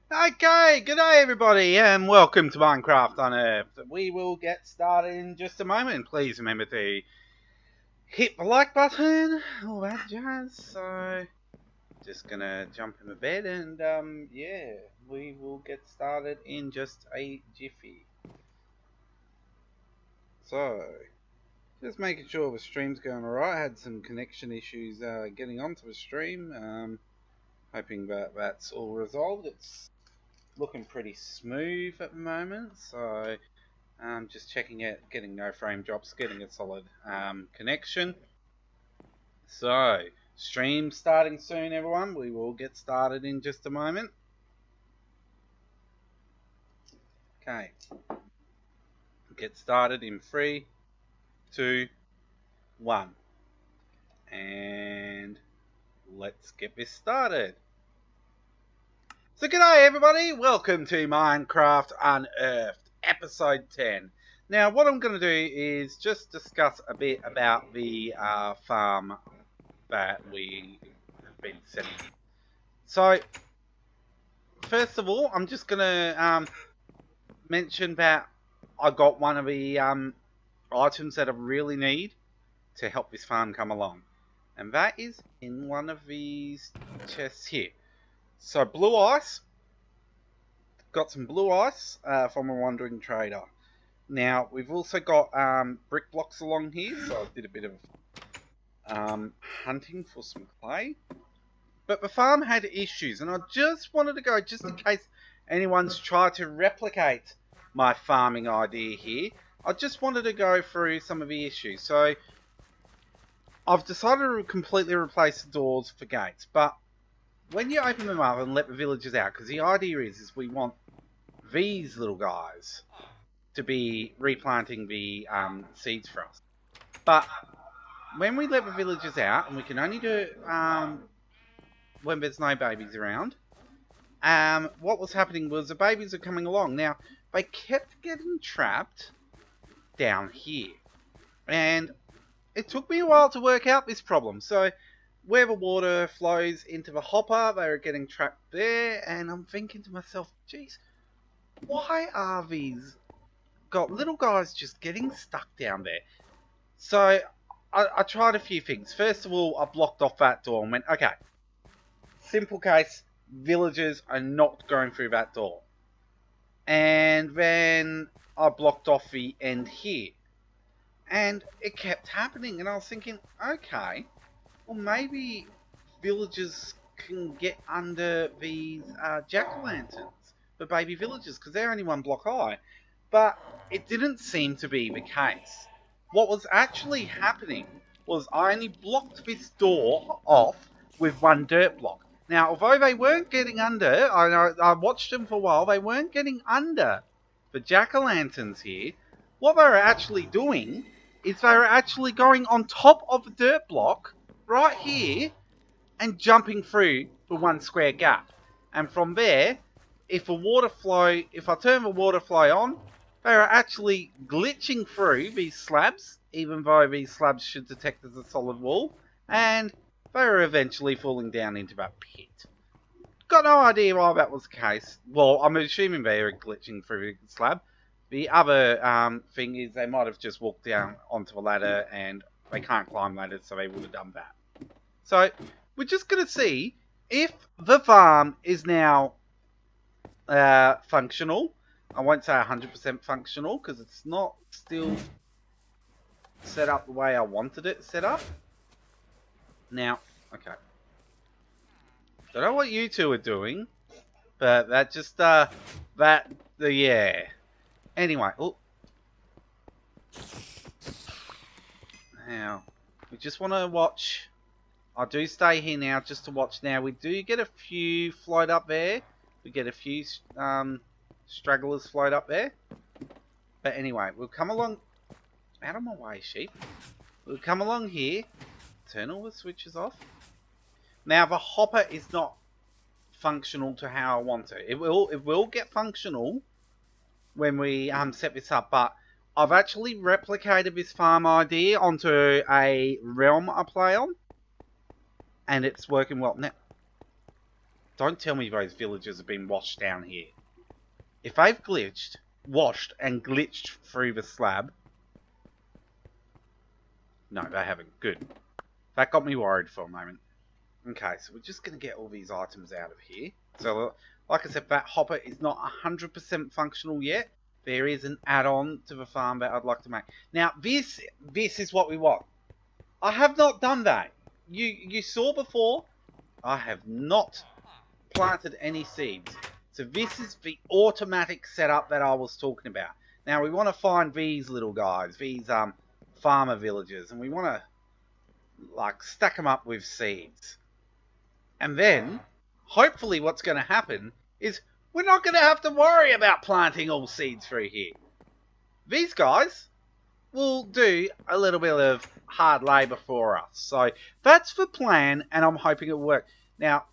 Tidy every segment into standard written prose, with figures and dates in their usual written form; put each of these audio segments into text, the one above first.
Okay, good day everybody, and welcome to Minecraft Unearthed. We will get started in just a moment. Please remember to hit the like button, all that jazz. So, just gonna jump in the bed and, yeah, we will get started in just a jiffy. So, just making sure the stream's going alright. I had some connection issues getting onto the stream. Hoping that that's all resolved. It's looking pretty smooth at the moment, so just checking it, getting no frame drops, getting a solid connection. So, stream starting soon, everyone. We will get started in just a moment. Okay. Get started in 3, 2, 1. And let's get this started. So g'day everybody, welcome to Minecraft Unearthed, episode 10. Now what I'm going to do is just discuss a bit about the farm that we have been setting. So, first of all, I'm just going to mention that I got one of the items that I really need to help this farm come along. And that is in one of these chests here. So, blue ice. Got some blue ice from a wandering trader. Now, we've also got brick blocks along here, so I did a bit of hunting for some clay. But the farm had issues, and I just wanted to go, just in case anyone's tried to replicate my farming idea here, I just wanted to go through some of the issues. So, I've decided to completely replace the doors for gates, but when you open them up and let the villagers out, because the idea is we want these little guys to be replanting the seeds for us. But when we let the villagers out, and we can only do it when there's no babies around, what was happening was the babies are coming along. Now, they kept getting trapped down here. And it took me a while to work out this problem. So, where the water flows into the hopper, they were getting trapped there, and I'm thinking to myself, geez, why are these little guys just getting stuck down there? So, I tried a few things. First of all, I blocked off that door and went, okay, simple case, villagers are not going through that door. And then I blocked off the end here. And it kept happening, and I was thinking, okay, well maybe villagers can get under these jack-o'-lanterns, the baby villagers, because they're only one block high. But it didn't seem to be the case. What was actually happening was I only blocked this door off with one dirt block. Now, although they weren't getting under, I watched them for a while, they weren't getting under the jack-o'-lanterns here. What they were actually doing is they were actually going on top of the dirt block right here and jumping through the one square gap. And from there, if I turn the water flow on, they are actually glitching through these slabs, even though these slabs should detect as a solid wall, and they are eventually falling down into that pit. Got no idea why that was the case. Well, I'm assuming they are glitching through the slab. The other thing is they might have just walked down onto a ladder and they can't climb ladders, so they would have done that. So, we're just going to see if the farm is now functional. I won't say 100% functional, because it's not still set up the way I wanted it set up. Now, okay. Don't know what you two are doing, but that just, yeah. Anyway, now, we just want to watch. I do stay here now just to watch. Now, we do get a few float up there. We get a few stragglers float up there. But anyway, we'll come along. Out of my way, sheep. We'll come along here. Turn all the switches off. Now, the hopper is not functional to how I want it. It will get functional when we set this up, but I've actually replicated this farm idea onto a realm I play on, and it's working well. Now, Don't tell me those villagers have been washed down here. If they've washed and glitched through the slab... No, they haven't. Good. That got me worried for a moment. Okay, so we're just going to get all these items out of here. So, like I said, that hopper is not 100% functional yet. There is an add-on to the farm that I'd like to make. Now, this is what we want. I have not done that. You saw before, I have not planted any seeds. So this is the automatic setup that I was talking about. Now, we want to find these little guys, these farmer villagers, and we want to like stack them up with seeds. And then, hopefully what's going to happen is we're not going to have to worry about planting all seeds through here. These guys will do a little bit of hard labour for us. So that's the plan, and I'm hoping it will work. Now,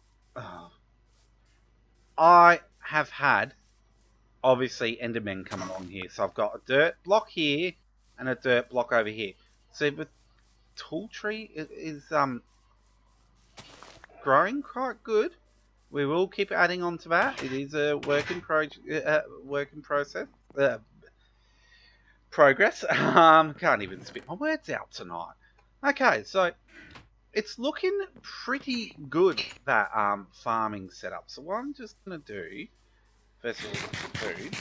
I have had, obviously, Endermen come along here. So I've got a dirt block here and a dirt block over here. So the tall tree is growing quite good. We will keep adding on to that. It is a work in progress. Can't even spit my words out tonight. Okay, so it's looking pretty good, that farming setup. So what I'm just gonna do, first of all, food,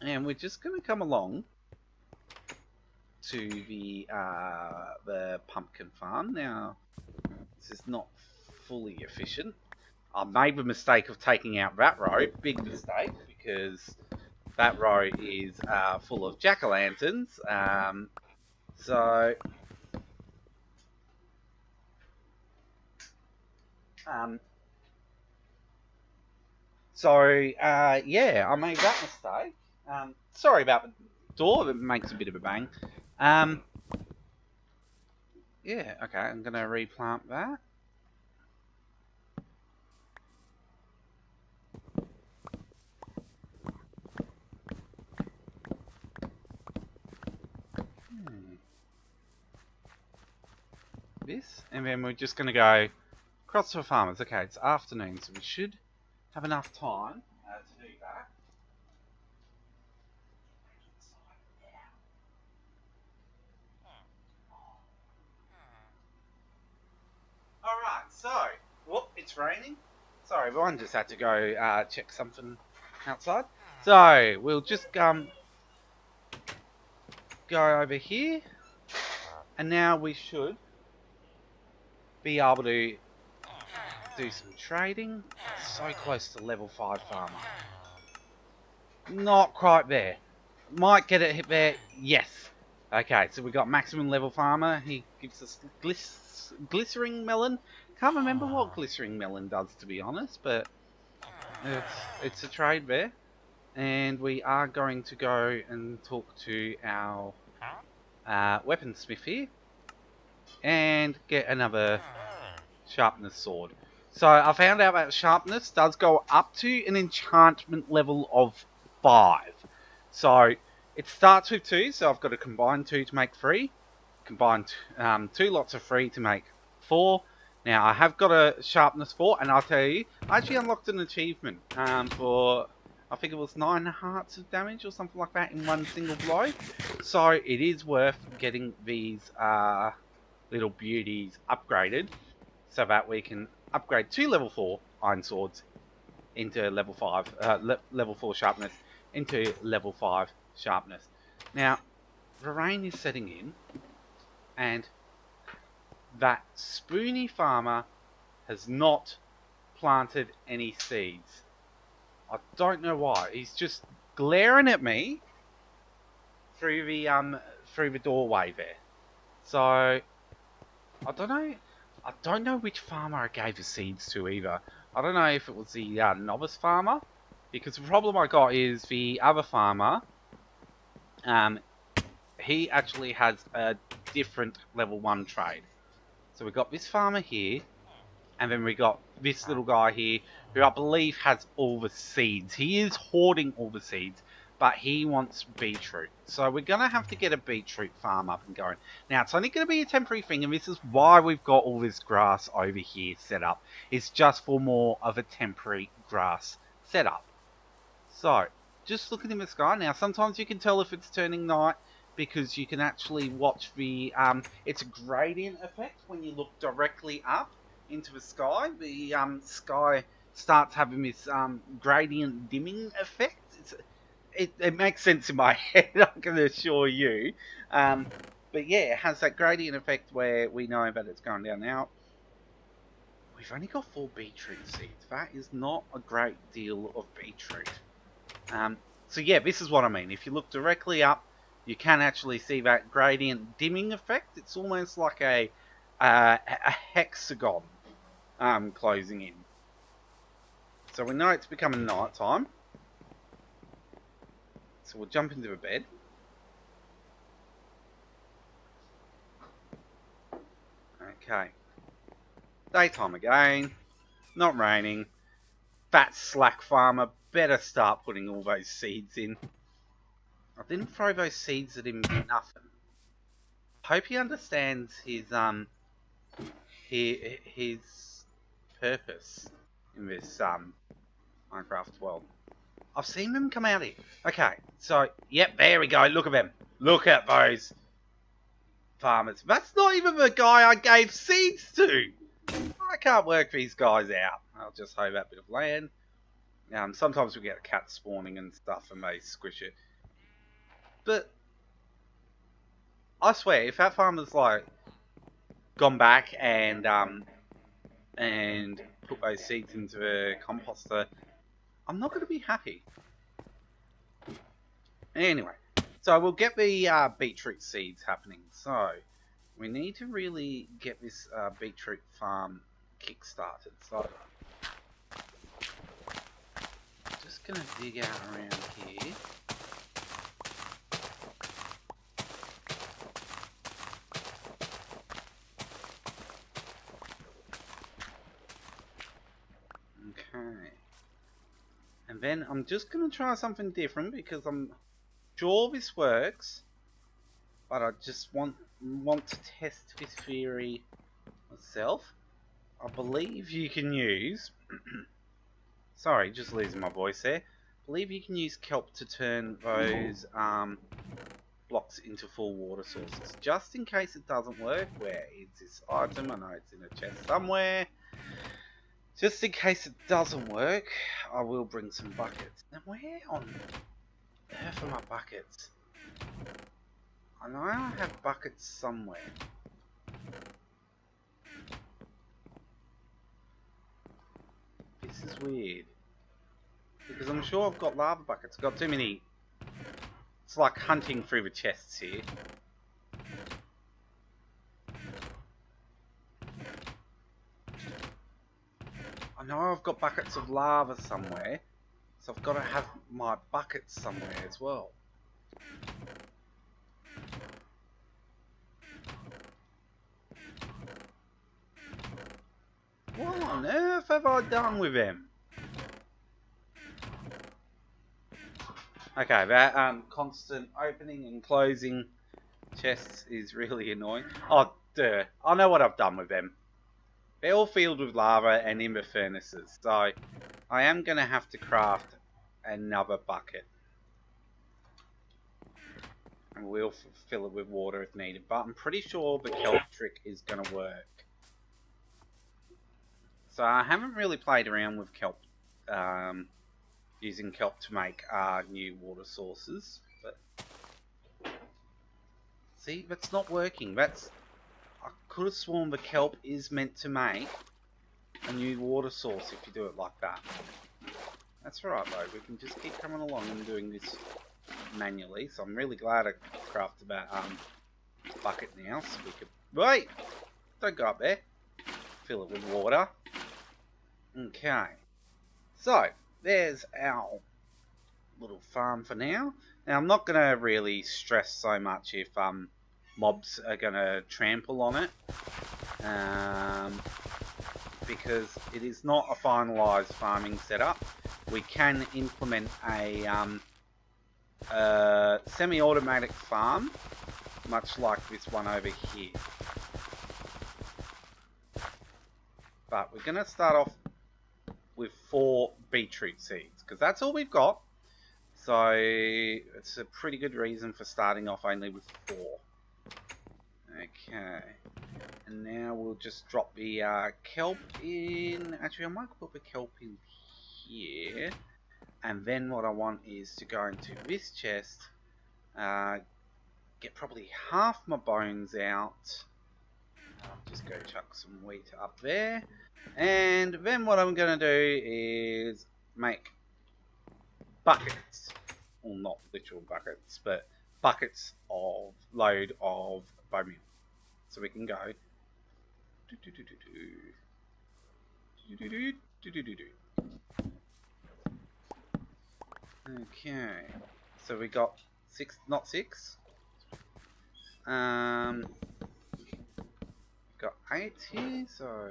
and we're just gonna come along to the pumpkin farm. Now, this is not fully efficient. I made the mistake of taking out that row. Big mistake, because that row is full of jack-o'-lanterns. Yeah, I made that mistake. Sorry about the door, it makes a bit of a bang. Yeah, okay, I'm going to replant that. This, and then we're just going to go across to the farmers. Okay, it's afternoon, so we should have enough time to do that. Alright, so, whoop, it's raining. Sorry, everyone, just had to go check something outside. So, we'll just go over here, and now we should be able to do some trading. So close to level 5 farmer. Not quite there. Might get it hit there. Yes. Okay, so we got maximum level farmer. He gives us glycerine melon. Can't remember what glycerine melon does, to be honest, but it's a trade there. And we are going to go and talk to our weaponsmith here and get another sharpness sword. So I found out that sharpness does go up to an enchantment level of 5. So it starts with 2, so I've got to combine 2 to make 3. Combine 2 lots of 3 to make 4. Now I have got a sharpness 4, and I'll tell you, I actually unlocked an achievement for, I think it was 9 hearts of damage or something like that in one single blow. So it is worth getting these little beauties upgraded, so that we can upgrade 2 level 4 iron swords into level 5, level 4 sharpness into level 5 sharpness. Now, the rain is setting in, and that spoony farmer has not planted any seeds. I don't know why. He's just glaring at me through the doorway there. So I don't know. I don't know which farmer I gave the seeds to either. I don't know if it was the novice farmer, because the problem I got is the other farmer, he actually has a different level 1 trade. So we got this farmer here, and then we got this little guy here, who I believe has all the seeds. He is hoarding all the seeds, but he wants beetroot. So we're going to have to get a beetroot farm up and going. Now, it's only going to be a temporary thing, and this is why we've got all this grass over here set up. It's just for more of a temporary grass setup. So, just looking in the sky. Now, sometimes you can tell if it's turning night because you can actually watch the... it's a gradient effect when you look directly up into the sky. The sky starts having this gradient dimming effect. It makes sense in my head, I can assure you. But yeah, it has that gradient effect where we know that it's going down. Now, we've only got 4 beetroot seeds. That is not a great deal of beetroot. So yeah, this is what I mean. If you look directly up, you can actually see that gradient dimming effect. It's almost like a hexagon closing in. So we know it's becoming night time. So we'll jump into the bed. Okay. Daytime again. Not raining. Fat slack farmer. Better start putting all those seeds in. I didn't throw those seeds at him for nothing. Hope he understands his purpose in this Minecraft world. I've seen them come out here. Okay, so yep, there we go. Look at them. Look at those farmers. That's not even the guy I gave seeds to. I can't work these guys out. I'll just hoe that bit of land. Sometimes we get a cat spawning and stuff and they squish it. But I swear, if that farmer's like gone back and put those seeds into a composter, I'm not going to be happy. Anyway, so we'll get the beetroot seeds happening. So we need to really get this beetroot farm kick-started. So just going to dig out around here. Okay. And then I'm just going to try something different because I'm sure this works. But I just want to test this theory myself. I believe you can use... Sorry, just losing my voice there. I believe you can use kelp to turn those blocks into full water sources. Just in case it doesn't work, where is this item? I know it's in a chest somewhere. Just in case it doesn't work, I will bring some buckets. Now where on earth are my buckets? I know I have buckets somewhere. This is weird. Because I'm sure I've got lava buckets. I've got too many. It's like hunting through the chests here. I know I've got buckets of lava somewhere. So I've got to have my buckets somewhere as well. What on earth have I done with them? Okay, that constant opening and closing chests is really annoying. Oh, duh. I know what I've done with them. They're all filled with lava and in the furnaces, so I am going to have to craft another bucket. And we'll fill it with water if needed, but I'm pretty sure the kelp trick is going to work. So I haven't really played around with kelp, using kelp to make new water sources, but see, that's not working. I could have sworn the kelp is meant to make a new water source if you do it like that. That's right though, we can just keep coming along and doing this manually, so I'm really glad I crafted that bucket now, so we could... Wait! Don't go up there. Fill it with water. Okay. So, there's our little farm for now. Now, I'm not going to really stress so much if mobs are going to trample on it. Because it is not a finalised farming setup. We can implement a semi-automatic farm, much like this one over here. But we're going to start off with 4 beetroot seeds, because that's all we've got. So it's a pretty good reason for starting off only with 4. Okay. And now we'll just drop the kelp in. Actually, I might put the kelp in here. And then what I want is to go into this chest, get probably half my bones out. I'll just go chuck some wheat up there. And then what I'm going to do is make buckets. Well, not literal buckets, but buckets of load of bone meal. So we can go. Okay, so we got 6, not 6. Got 8 here, so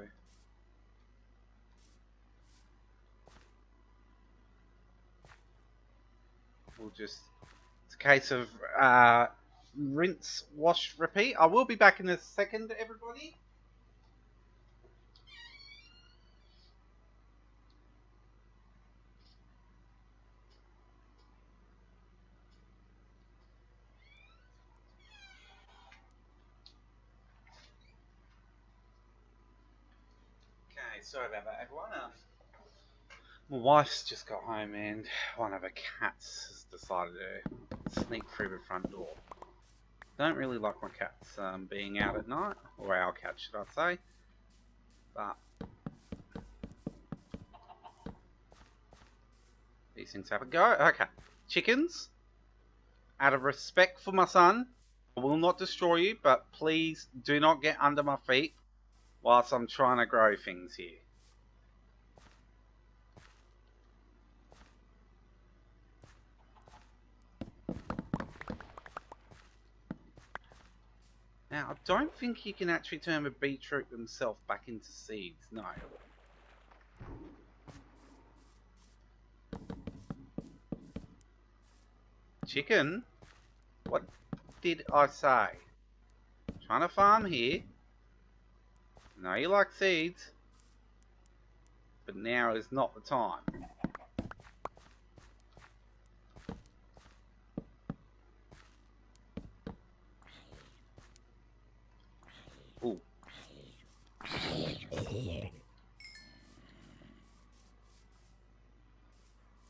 we'll just, it's a case of rinse, wash, repeat. I will be back in a second, everybody. Okay, sorry about that, everyone. My wife's just got home and one of her cats has decided to sneak through the front door. Don't really like my cats being out at night, or our cat should I say, but these things have a go. Okay, chickens, out of respect for my son, I will not destroy you, but please do not get under my feet whilst I'm trying to grow things here. Now, I don't think you can actually turn the beetroot themselves back into seeds, no. Chicken? What did I say? Trying to farm here. I know you like seeds, but now is not the time. Ooh.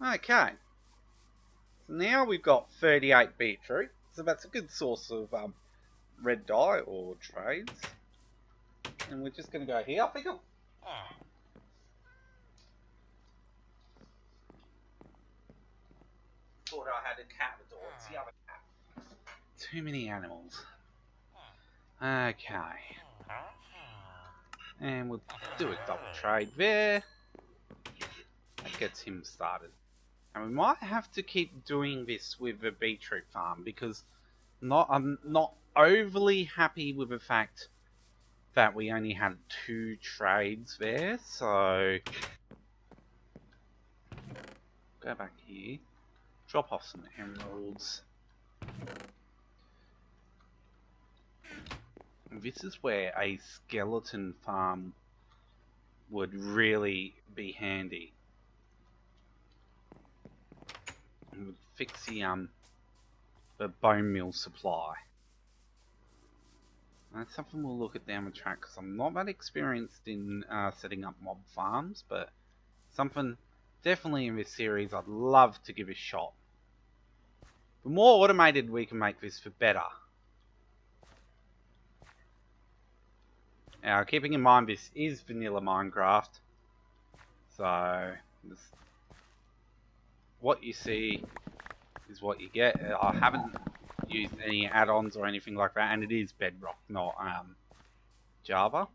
Okay. So now we've got 38 beetroot. So that's a good source of red dye or trades. And we're just going to go here. I think thought I had a cat at the door. It's the other cat. Too many animals. Okay. And we'll do a double trade there. That gets him started. And we might have to keep doing this with the beetroot farm because I'm not overly happy with the fact that we only had 2 trades there. So go back here, drop off some emeralds. And this is where a skeleton farm would really be handy. And would fix the bone meal supply. That's something we'll look at down the track because I'm not that experienced in setting up mob farms, but something definitely in this series I'd love to give a shot. The more automated we can make this, the better. Now, keeping in mind this is vanilla Minecraft, so what you see is what you get. I haven't used any add-ons or anything like that, and it is Bedrock, not Java.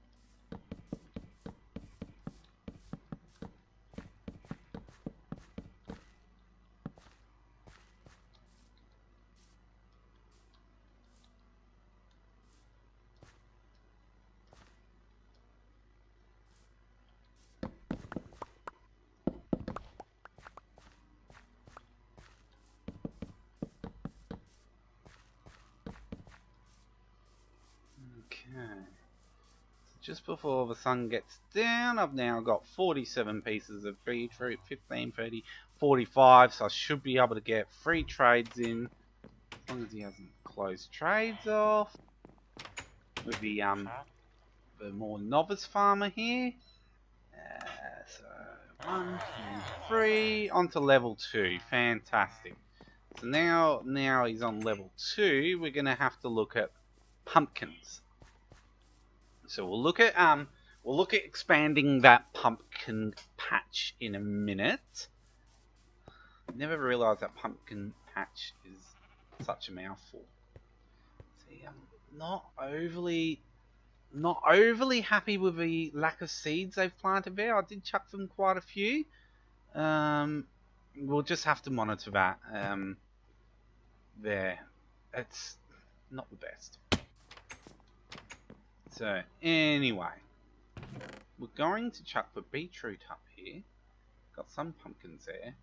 just before the sun gets down. I've now got 47 pieces of beetroot, 15, 30, 45, so I should be able to get 3 trades in, as long as he hasn't closed trades off. With the more novice farmer here. So 1, 2, 3, on to level 2. Fantastic. So now he's on level 2. We're gonna have to look at pumpkins. So we'll look at expanding that pumpkin patch in a minute. Never realised that pumpkin patch is such a mouthful. See, I'm not overly happy with the lack of seeds they've planted there. I did chuck them quite a few. We'll just have to monitor that. There, it's not the best. So anyway, we're going to chuck the beetroot up here. Got some pumpkins there,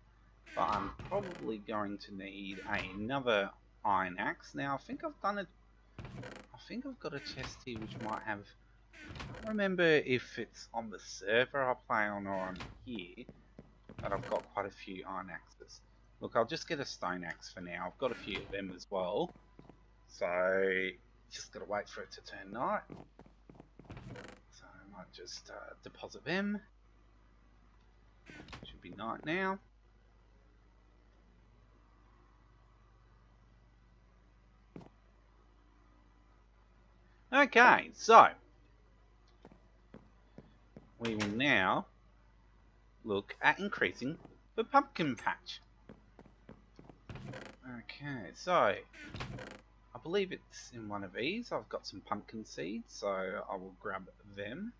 but I'm probably going to need another iron axe. Now I think I've done it. I think I've got a chest here which might have. I don't remember if it's on the server I play on or on here, but I've got quite a few iron axes. Look, I'll just get a stone axe for now. I've got a few of them as well, so just gotta wait for it to turn night. So I might just deposit them. Should be night now. Okay, so we will now look at increasing the pumpkin patch. Okay, so I believe it's in one of these. I've got some pumpkin seeds, so I will grab them.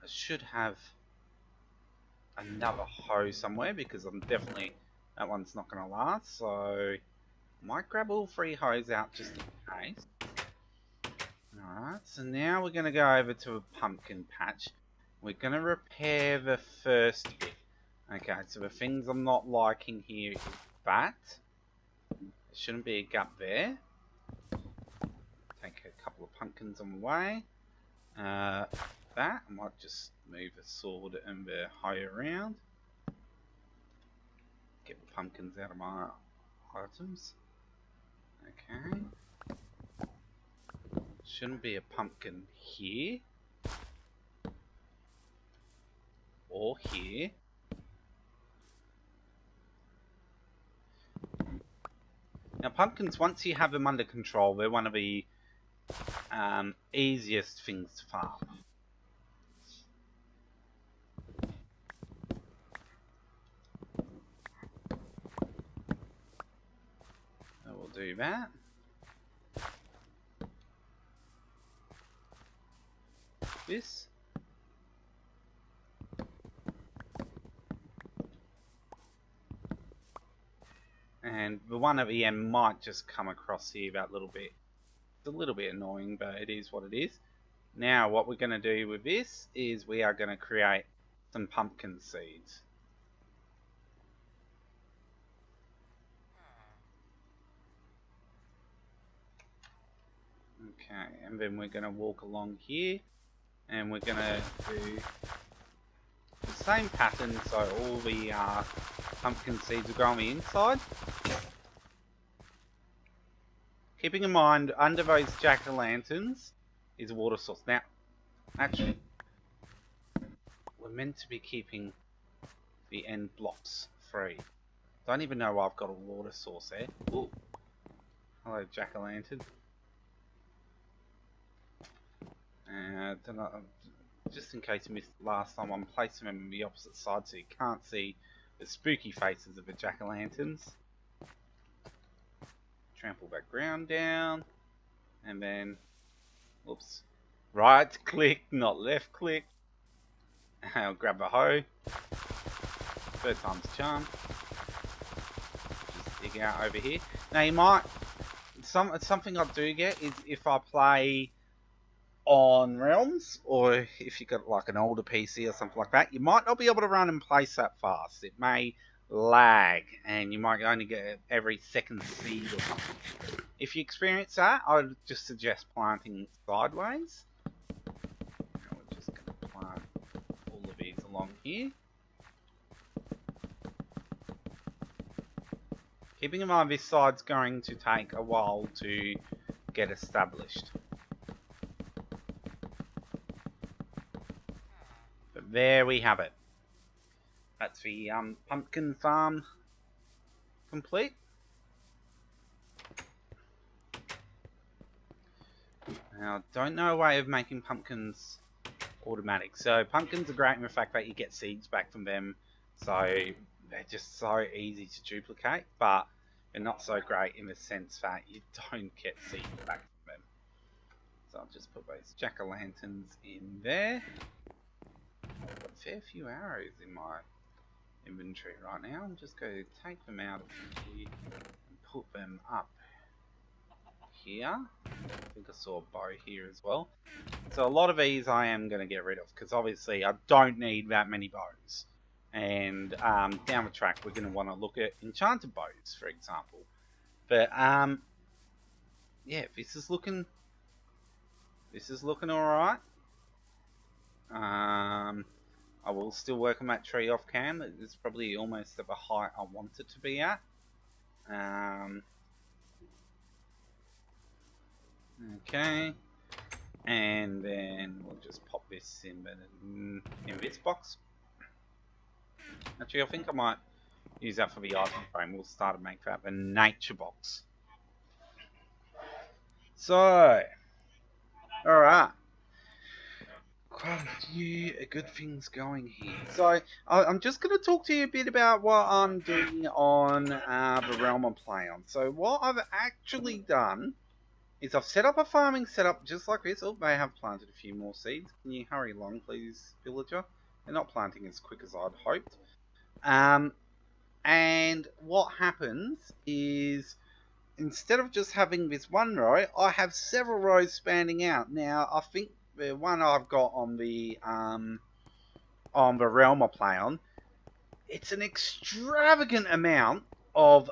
I should have another hoe somewhere because I'm definitely, that one's not going to last, so I might grab all 3 hoes out just in case. Alright, so now we're going to go over to a pumpkin patch. We're going to repair the first bit. Okay, so the things I'm not liking here is that. There shouldn't be a gap there. Take a couple of pumpkins on the way. That, I might just move the sword and the hoe around. Get the pumpkins out of my items. Okay. Shouldn't be a pumpkin here. Or here. Now pumpkins, once you have them under control, they're one of the easiest things to farm. So we'll do that. This. And the one at the end might just come across here that little bit. It's a little bit annoying, but it is what it is. Now what we're going to do with this is we are going to create some pumpkin seeds. Okay, and then we're going to walk along here and we're going to do the same pattern, so all the pumpkin seeds will go on the inside. Keeping in mind, under those jack-o'-lanterns is a water source. Now, actually, we're meant to be keeping the end blocks free. Don't even know why I've got a water source there. Ooh. Hello, jack-o'-lantern. Just in case you missed last time, I'm placing them on the opposite side so you can't see the spooky faces of the jack-o'-lanterns. Trample that ground down, and then, whoops, right click, not left click. I'll grab a hoe. Third time's a charm. Just dig out over here. Now you might, something I do get is if I play on Realms, or if you've got like an older PC or something like that, you might not be able to run and place that fast. It may lag, and you might only get every second seed or something. If you experience that, I would just suggest planting sideways. along here. Keeping in mind this side's going to take a while to get established. But there we have it. That's the pumpkin farm complete. Now, I don't know a way of making pumpkins automatic. So pumpkins are great in the fact that you get seeds back from them. So they're just so easy to duplicate, but they're not so great in the sense that you don't get seeds back from them. So I'll just put those jack-o'-lanterns in there. I've got a fair few arrows in my inventory right now. I'm just going to take them out of here and put them up here. I think I saw a bow here as well. So a lot of these I am going to get rid of because obviously I don't need that many bows. And down the track we're going to want to look at enchanted bows, for example. But yeah, this is looking alright. I will still work on that tree off cam. It's probably almost at the height I want it to be at. Okay, and then we'll just pop this in this box. Actually, I think I might use that for the item frame. We'll start to make that the nature box. So, alright. Quite a few good things going here. So, I'm just going to talk to you a bit about what I'm doing on the realm I'm playing on. So, what I've actually done is I've set up a farming setup just like this. Oh, they have planted a few more seeds. Can you hurry along, please, villager? They're not planting as quick as I'd hoped. And what happens is, instead of just having this one row, I have several rows spanning out. Now, I think the one I've got on the realm I play on, it's an extravagant amount of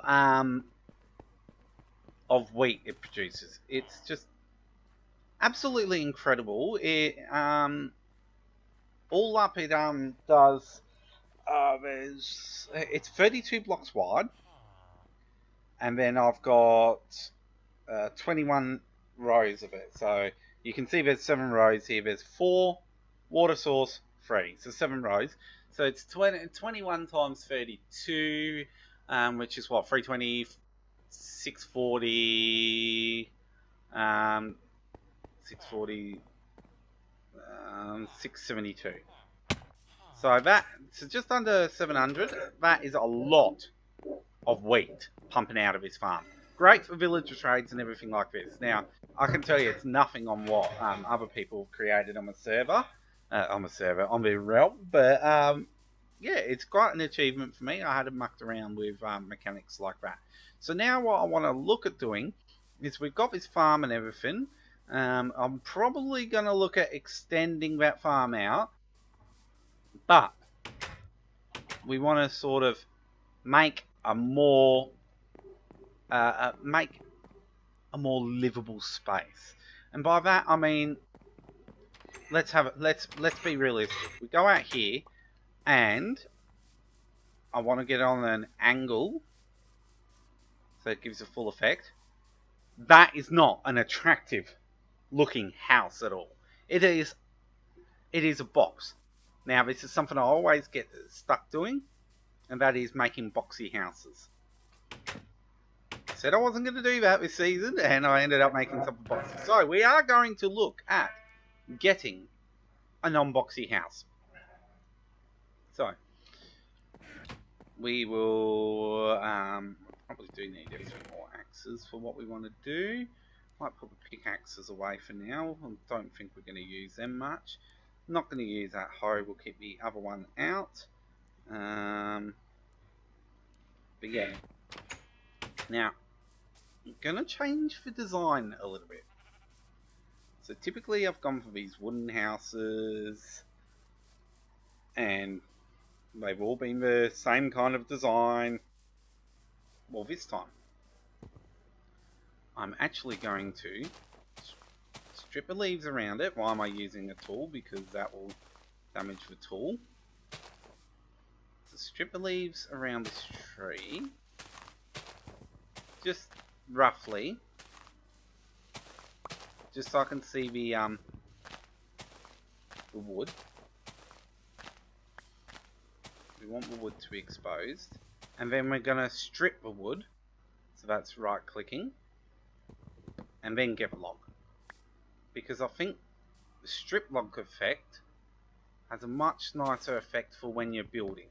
wheat it produces. It's just absolutely incredible. It all up it does. It's 32 blocks wide, and then I've got 21 rows of it. So you can see there's 7 rows here. There's 4, water source, 3. So 7 rows. So it's 21 times 32, which is what, 320, 640, 640, 672. So so just under 700. That is a lot of wheat pumping out of his farm. Great for villager trades and everything like this. Now, I can tell you it's nothing on what other people have created on the server, on the realm. But yeah, it's quite an achievement for me. I had mucked around with mechanics like that. So now what I want to look at doing is we've got this farm and everything. I'm probably going to look at extending that farm out. But we want to sort of make a more livable space, and by that I mean let's be realistic. We go out here, and I want to get on an angle so it gives a full effect. That is not an attractive looking house at all. It is a box. Now, this is something I always get stuck doing, and that is making boxy houses. I said I wasn't going to do that this season, and I ended up making something boxy. So, we are going to look at getting a non-boxy house. So, we will probably do need a few more axes for what we want to do. Might put the pickaxes away for now. I don't think we're going to use them much. Not going to use that hoe, we'll keep the other one out. But yeah. Now, I'm going to change the design a little bit. So typically I've gone for these wooden houses, and they've all been the same kind of design. Well, this time, I'm actually going to strip the leaves around it. Why am I using a tool? Because that will damage the tool. strip the leaves around this tree. Just roughly. Just so I can see the wood. We want the wood to be exposed. And then we're going to strip the wood. So that's right clicking. And then get a log. Because I think the strip log effect has a much nicer effect for when you're building.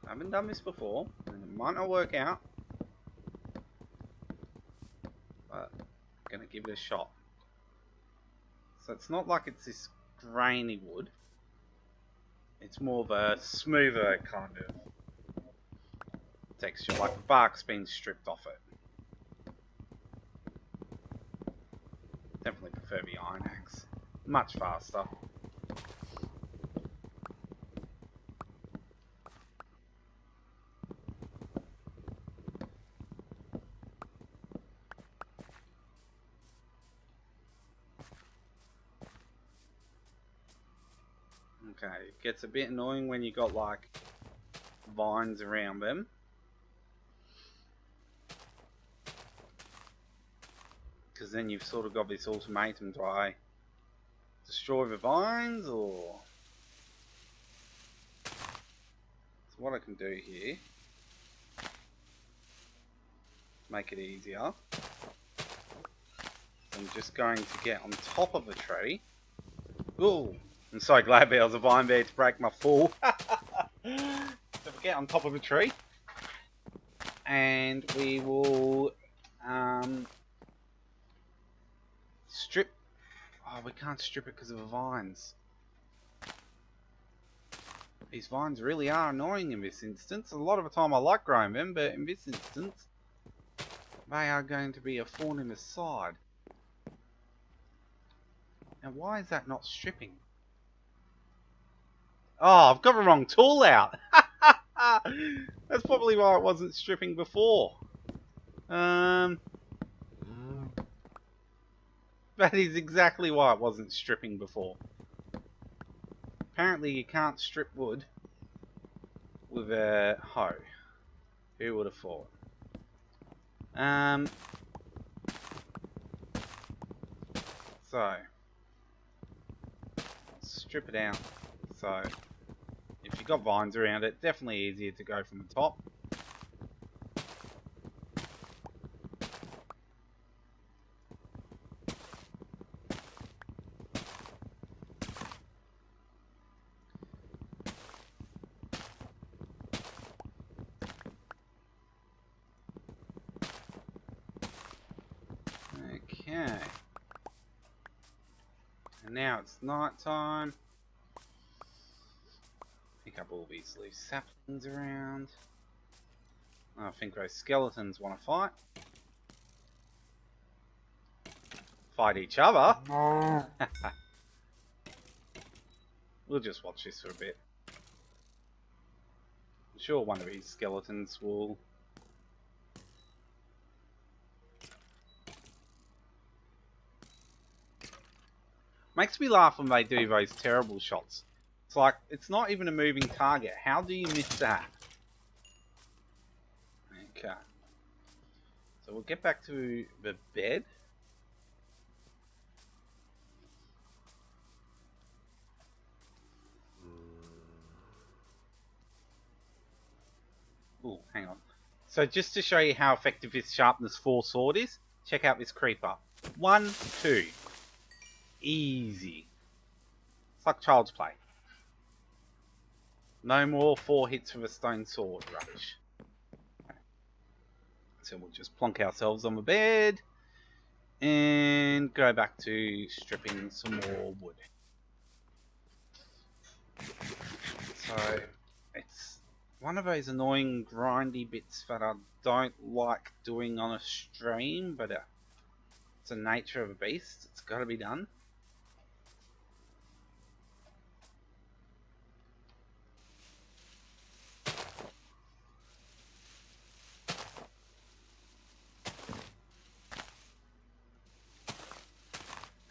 I haven't done this before, and it might not work out, but I'm going to give it a shot. So it's not like it's this grainy wood, it's more of a smoother kind of texture, like the bark's been stripped off it. Definitely prefer the iron axe. Much faster. Okay, it gets a bit annoying when you got like vines around them. Because then you've sort of got this ultimatum, do I destroy the vines or... So what I can do here, make it easier, I'm just going to get on top of the tree. Ooh, I'm so glad there was a vine there to break my fall. So we get on top of a tree, and we will strip. Oh, we can't strip it because of the vines. These vines really are annoying in this instance. A lot of the time I like growing them, but in this instance, they are going to be a thorn in the side. Now, why is that not stripping? Oh, I've got the wrong tool out. That's probably why it wasn't stripping before. That is exactly why it wasn't stripping before. Apparently you can't strip wood with a hoe. Who would have thought? So strip it out. So if you've got vines around it, definitely easier to go from the top. Okay. And now it's night time. Pick up all these loose saplings around. I think those skeletons want to fight. Fight each other? We'll just watch this for a bit. I'm sure one of these skeletons will... Makes me laugh when they do those terrible shots. It's like, it's not even a moving target. How do you miss that? Okay. So we'll get back to the bed. Ooh, hang on. So just to show you how effective this sharpness 4 sword is, check out this creeper. 1, 2. Easy. It's like child's play. No more 4 hits with a stone sword rubbish. Okay. So we'll just plonk ourselves on the bed and go back to stripping some more wood. So it's one of those annoying grindy bits that I don't like doing on a stream, but it's the nature of a beast. It's got to be done.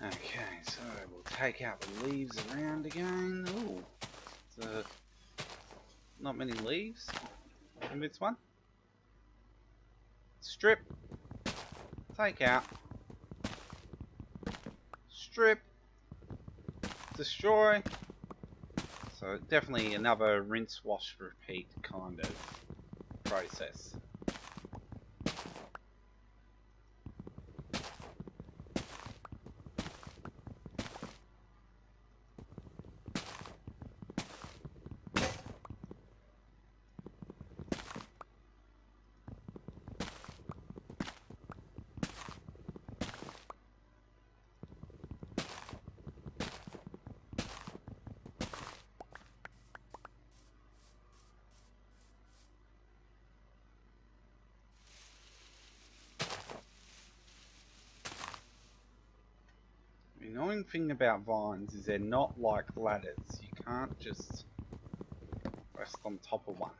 Okay, so we'll take out the leaves around again. Ooh, Not many leaves in this one. Strip. Take out. Strip. Destroy. So definitely another rinse, wash, repeat kind of process. The annoying thing about vines is they're not like ladders. You can't just rest on top of one.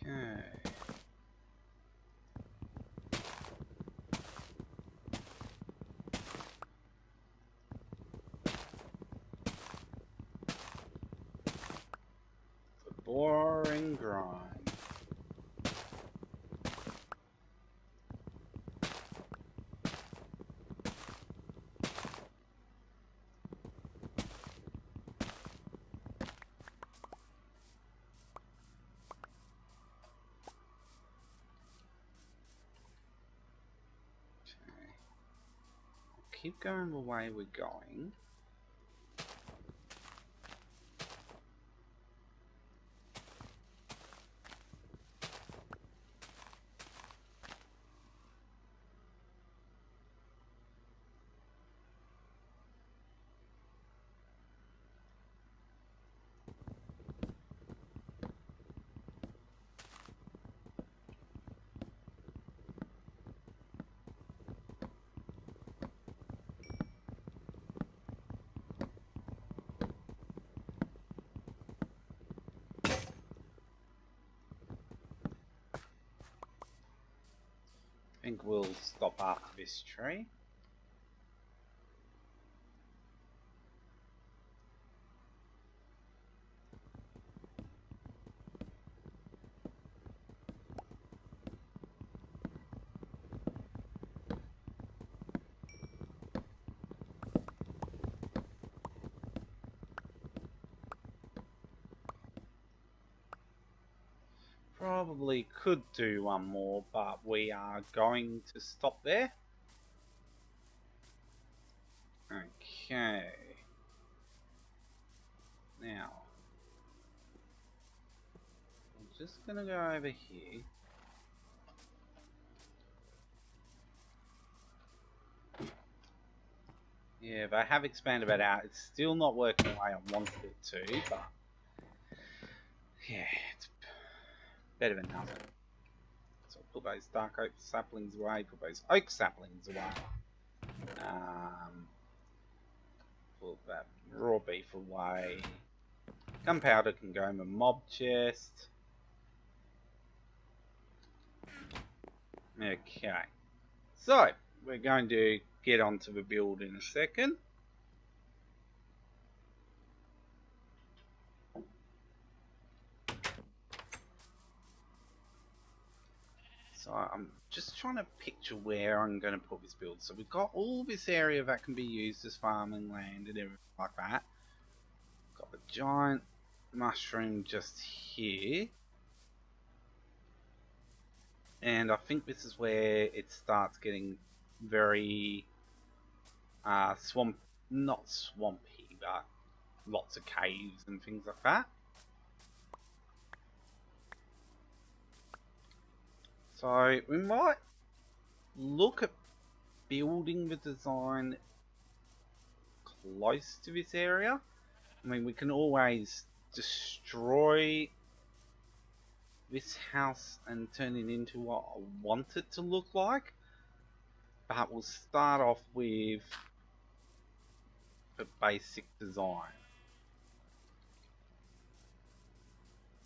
Okay. The boring grind. Keep going the way we're going. I think we'll stop after this tree. Probably could do one more, but we are going to stop there. Okay. Now, I'm just going to go over here. Yeah, they have expanded that out. It's still not working the way I wanted it to, but yeah, it's better than nothing. So I'll put those dark oak saplings away, put those oak saplings away. Put that raw beef away. Gunpowder can go in the mob chest. Okay. So, we're going to get onto the build in a second. So I'm just trying to picture where I'm going to put this build. So we've got all this area that can be used as farming land and everything like that. Got the giant mushroom just here. And I think this is where it starts getting very not swampy, but lots of caves and things like that. So we might look at building the design close to this area. I mean, we can always destroy this house and turn it into what I want it to look like. But we'll start off with the basic design.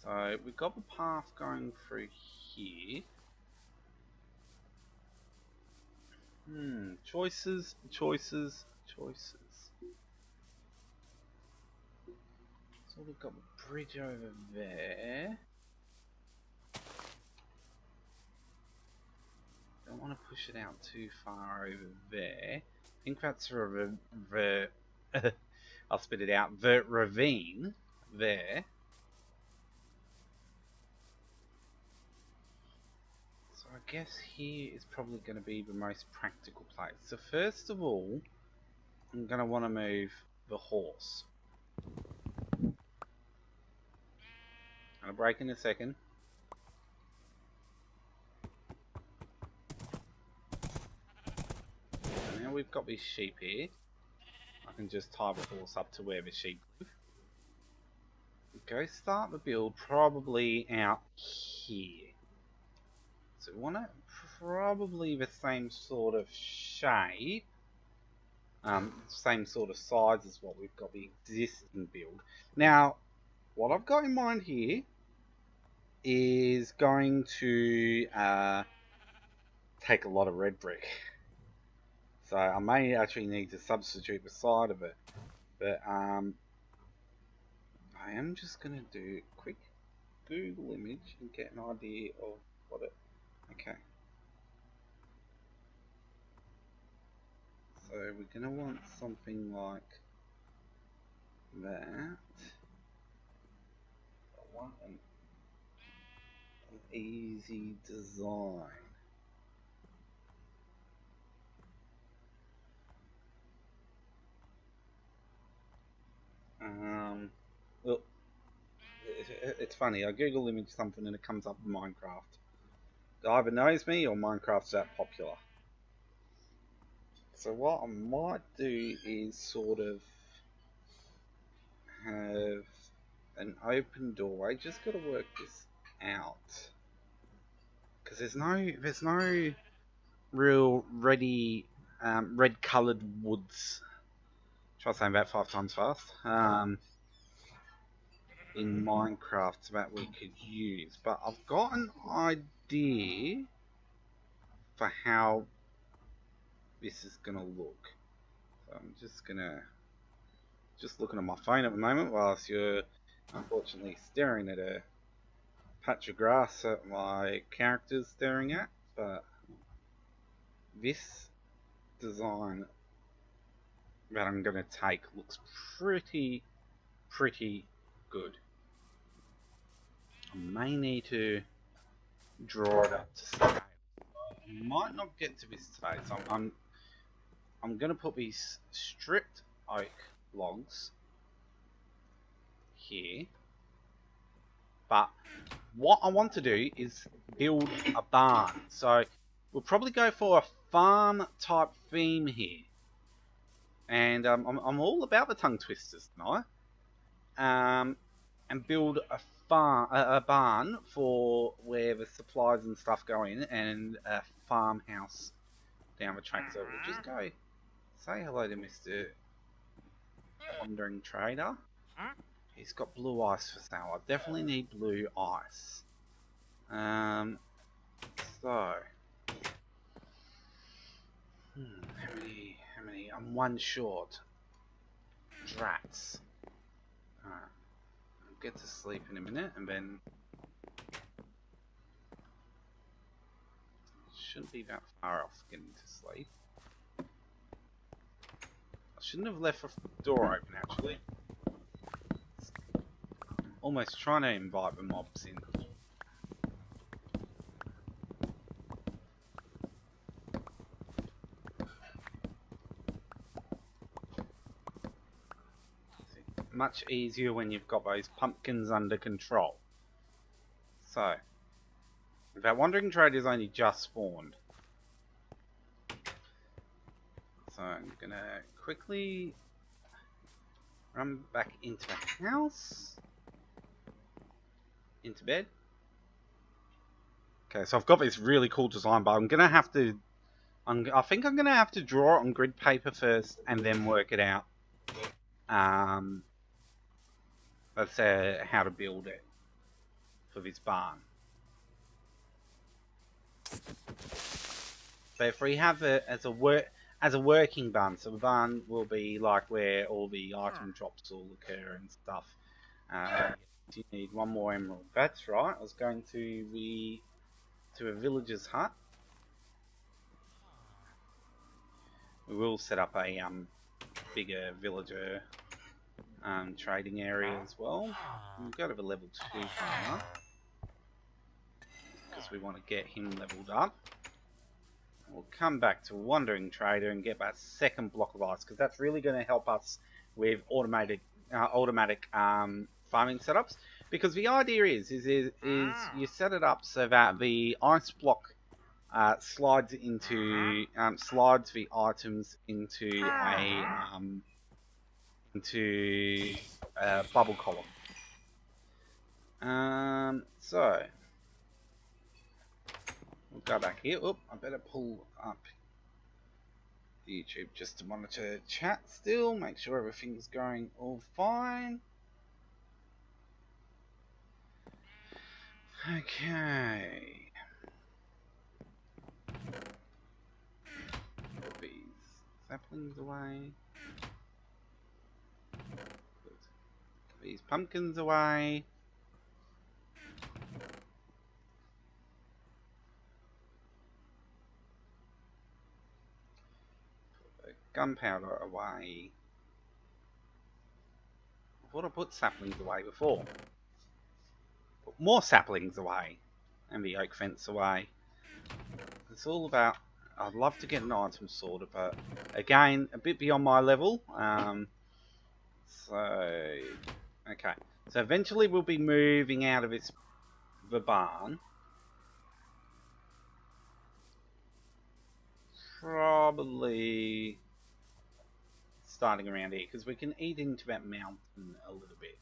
So we've got the path going through here. Choices. So we've got the bridge over there. Don't want to push it out too far over there. I think that's the I'll spit it out. The ravine there. So I guess here is probably going to be the most practical place. So first of all, I'm going to want to move the horse. I'll break in a second. So now we've got these sheep here. I can just tie the horse up to where the sheep live. Go start the build probably out here. So we want it probably the same sort of shape, same sort of size as what we've got the existing build. Now, what I've got in mind here is going to take a lot of red brick. So I may actually need to substitute the side of it, but I am just going to do a quick Google image and get an idea of what it... Okay. So we're going to want something like that. I want an easy design. Well, it's funny, I Google image something and it comes up in Minecraft. It either knows me or Minecraft's that popular. So what I might do is sort of have an open doorway. Just got to work this out, because there's no real ready red coloured woods. Try saying that 5 times fast. In Minecraft that we could use, but I've got an idea for how this is gonna look. So I'm just looking at my phone at the moment whilst you're unfortunately staring at a patch of grass that my character's staring at. But this design that I'm gonna take looks pretty good. I may need to draw it up to scale. I might not get to this today, so I'm gonna put these stripped oak logs here. But what I want to do is build a barn. So we'll probably go for a farm type theme here. And I'm all about the tongue twisters tonight. And build a barn for where the supplies and stuff go in, and a farmhouse down the track. So we'll just go say hello to Mr. Wandering Trader. He's got blue ice for sale. I definitely need blue ice. So how many? I'm one short. Drats. Alright. I'll get to sleep in a minute and then shouldn't be that far off getting to sleep. I shouldn't have left the door open actually. Almost trying to invite the mobs in. much easier when you've got those pumpkins under control. So, that wandering trader's only just spawned. So I'm gonna quickly run back into the house. Into bed. Okay, so I've got this really cool design, but I'm gonna have to... I think I'm gonna have to draw it on grid paper first and then work it out. That's how to build it for this barn. But if we have it as a working barn, so the barn will be like where all the item drops will occur and stuff. You need one more emerald. That's right. I was going to a villager's hut. We will set up a bigger villager trading area as well. We'll go to the level 2 farmer because we want to get him leveled up. We'll come back to Wandering Trader and get that second block of ice because that's really going to help us with automatic farming setups. Because the idea is you set it up so that the ice block slides the items into a bubble column. So we'll go back here. Oop, I better pull up YouTube just to monitor chat still, make sure everything's going all fine. Okay. Put these saplings away. Put these pumpkins away. Gunpowder away. I thought I put saplings away before. Put more saplings away. And the oak fence away. It's all about... I'd love to get an item sorted, but again, a bit beyond my level. Okay. So eventually we'll be moving out of the barn. Probably... starting around here because we can eat into that mountain a little bit.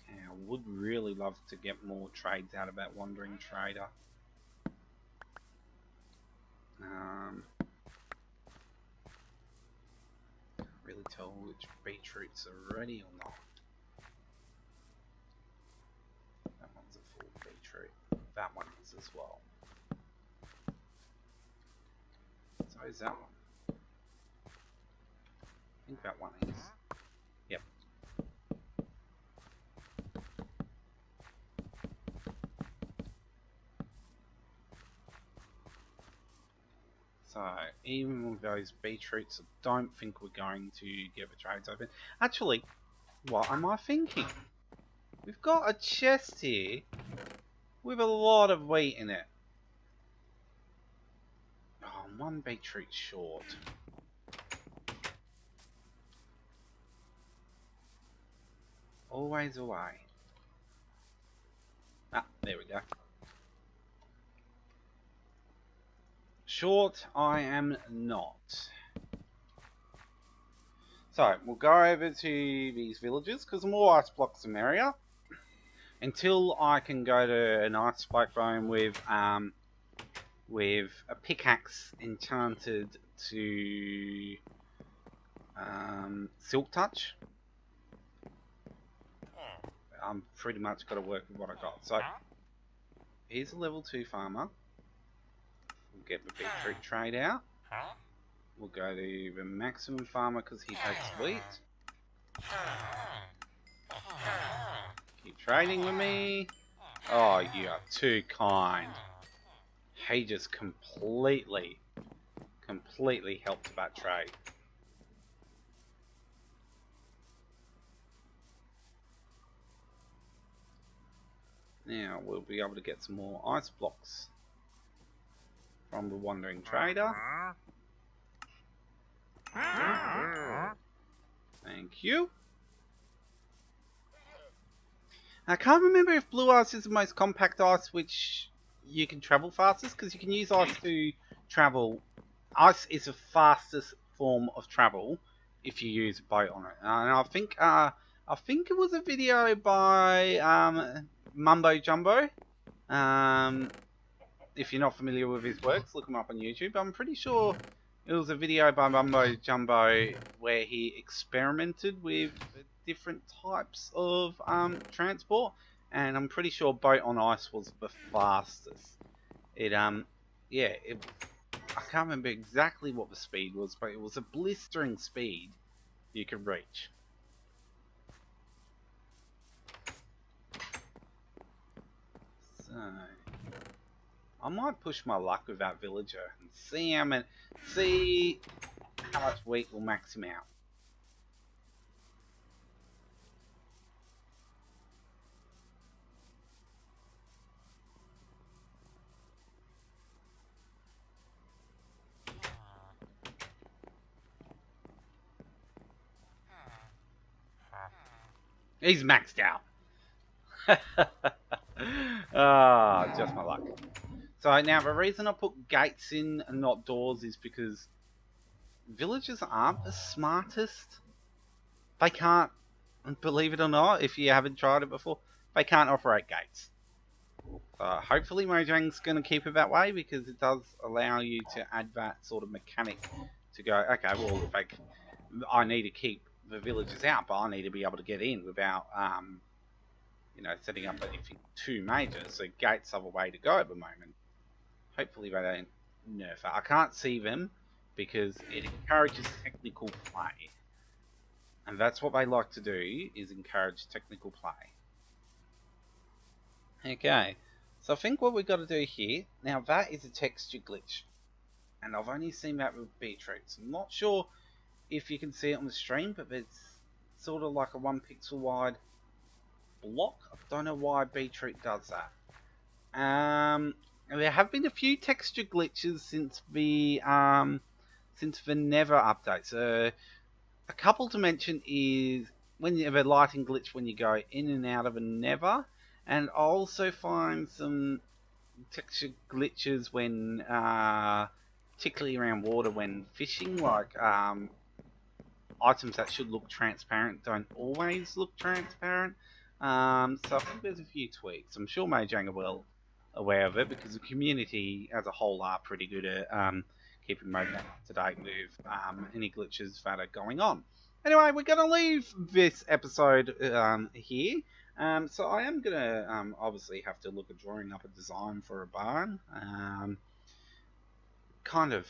Okay, I would really love to get more trades out of that wandering trader. Really tell which beetroots are ready or not. That one's a full beetroot. That one is as well. So is that one. I think that one is. Yep. So, even with those beetroots, I don't think we're going to get the trades open. Actually, what am I thinking? We've got a chest here with a lot of wheat in it. Oh, I'm one beetroot short. Always away. Ah, there we go. Short, I am not. So, we'll go over to these villages, because the more ice blocks the merrier. Until I can go to an ice spike biome with a pickaxe enchanted to Silk Touch. I'm pretty much got to work with what I got. So, here's a level 2 farmer. We'll get the beetroot trade out. We'll go to the maximum farmer because he takes wheat. Keep trading with me. Oh, you are too kind. He just completely helped that trade. Now we'll be able to get some more ice blocks from the wandering trader. Thank you. I can't remember if blue ice is the most compact ice which you can travel fastest, because you can use ice to travel. Ice is the fastest form of travel if you use a boat on it. And I think it was a video by Mumbo Jumbo. If you're not familiar with his works, look him up on YouTube. I'm pretty sure it was a video by Mumbo Jumbo where he experimented with different types of transport, and I'm pretty sure boat on ice was the fastest. Yeah, I can't remember exactly what the speed was, but it was a blistering speed you could reach. So I might push my luck with that villager and see how much wheat will max him out. He's maxed out. Ah, just my luck. So now the reason I put gates in and not doors is because villagers aren't the smartest. They can't, believe it or not, if you haven't tried it before, they can't operate gates. Hopefully Mojang's going to keep it that way, because it does allow you to add that sort of mechanic to go, okay, well, if I need to keep the villagers out, but I need to be able to get in without, you know, setting up anything too major. So gates are the way to go at the moment. Hopefully they don't nerf it. I can't see them because it encourages technical play. And that's what they like to do, is encourage technical play. Okay, so I think what we've got to do here, now that is a texture glitch. And I've only seen that with beetroots. I'm not sure if you can see it on the stream, but it's sort of like a 1 pixel wide block. I don't know why beetroot does that. There have been a few texture glitches since the Never update. So a couple to mention is when you have a lighting glitch when you go in and out of a Never, and I also find some texture glitches when particularly around water when fishing, like items that should look transparent don't always look transparent. So I think there's a few tweaks. I'm sure Mojang are well aware of it, because the community as a whole are pretty good at keeping Mojang up to date with any glitches that are going on. Anyway, we're going to leave this episode here. So I am going to obviously have to look at drawing up a design for a barn. Kind of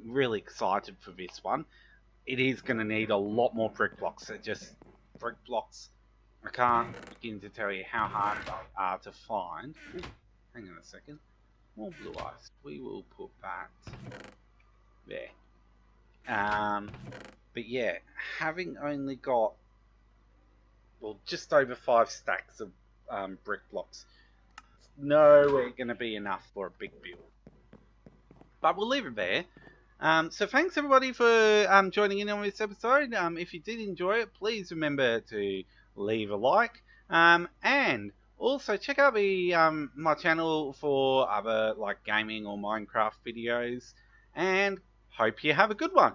really excited for this one. It is going to need a lot more brick blocks. Brick blocks, I can't begin to tell you how hard they are to find. Ooh, hang on a second. More blue ice. We will put that there. But yeah, having only got, well, just over 5 stacks of brick blocks, it's nowhere going to be enough for a big build. But we'll leave it there. So thanks everybody for joining in on this episode. If you did enjoy it, please remember to leave a like. And also check out my channel for other like gaming or Minecraft videos. And hope you have a good one.